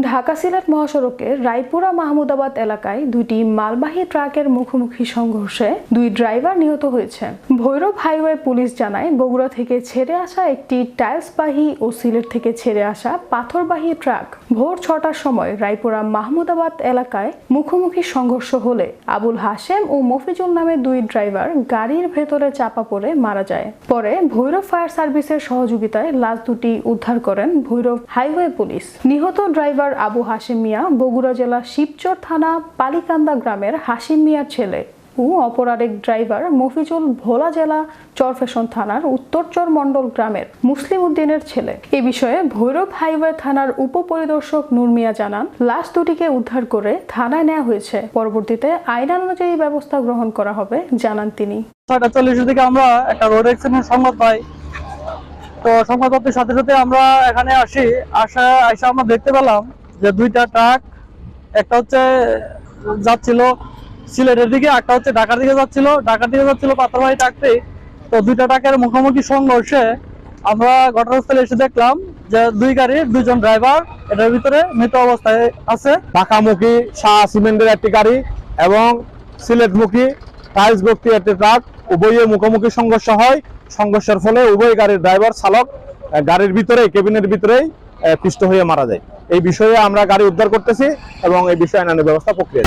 ঢাকা সিলেট মহাসড়কে রায়পুরা মাহমুদাবাদ এলাকায় দুইটি মালবাহী ট্রাকের মুখোমুখি সংঘর্ষে দুই ড্রাইভার নিহত হয়েছে। ভৈরব হাইওয়ে পুলিশ জানায়, বগুড়া থেকে ছেড়ে আসা একটি টাইলসবাহী ও সিলেট থেকে ছেড়ে আসা পাথরবাহী ট্রাক ভোর 6টার সময় রায়পুরা মাহমুদাবাদ এলাকায় মুখোমুখি সংঘর্ষ হলে আবুল হাশেম ও মফিজুল নামে দুই ড্রাইভার গাড়ির ভেতরে চাপা পড়ে মারা যায়। পরে ভৈরব ফায়ার সার্ভিসের সহযোগিতায় লাশ দুটি উদ্ধার করেন ভৈরব হাইওয়ে পুলিশ। নিহত ড্রাইভার আবু হাশেম মিয়া বগুড়া জেলা শিবচর থানা পালিকান্দা গ্রামের হাশিম মিয়ার ছেলে ও অপর আরেক ড্রাইভার মফিজুল ভোলা জেলা চরফেশন থানার উত্তরচর মণ্ডল গ্রামের মুসলিম উদ্দিনের ছেলে। এ বিষয়ে ভৈরব হাইওয়ে থানার উপপরিদর্শক নূর মিয়া জানান, লাশ দুটিকে উদ্ধার করে থানায় নেওয়া হয়েছে। পরবর্তীতে আইনানুযায়ী ব্যবস্থা গ্রহণ করা হবে জানান তিনি। 6:40 দিকে আমরা একটা রোড অ্যাক্সিডেন্ট সংবাদ পাই। তো সংবাদ পাওয়ার সাথে সাথে আমরা এখানে আসি। আইসা আমরা দেখতে পেলাম যে দুইটা ট্রাক, একটা হচ্ছে যাচ্ছিল সিলেটের দিকে, একটা হচ্ছে ঢাকার দিকে যাচ্ছিল পাথরবাহী ট্রাকটি। তো দুইটা ট্রাকের মুখোমুখি সংঘর্ষে আমরা ঘটনাস্থলে এসে দেখলাম যে দুই গাড়ির দুইজন ড্রাইভার এটার ভিতরে মৃত অবস্থায় আছে। ঢাকামুখী শাহ সিমেন্টের একটি গাড়ি এবং সিলেটমুখী টাইলস ভর্তি একটি ট্রাক উভয়ের মুখোমুখি সংঘর্ষ হয়। সংঘর্ষের ফলে উভয় গাড়ির ড্রাইভার চালক গাড়ির ভিতরে কেবিনের ভিতরেই পিষ্ট হয়ে মারা যায়। এই বিষয়ে আমরা গাড়ি উদ্ধার করতেছি এবং এই বিষয়ে আইনানুগ ব্যবস্থা প্রক্রিয়া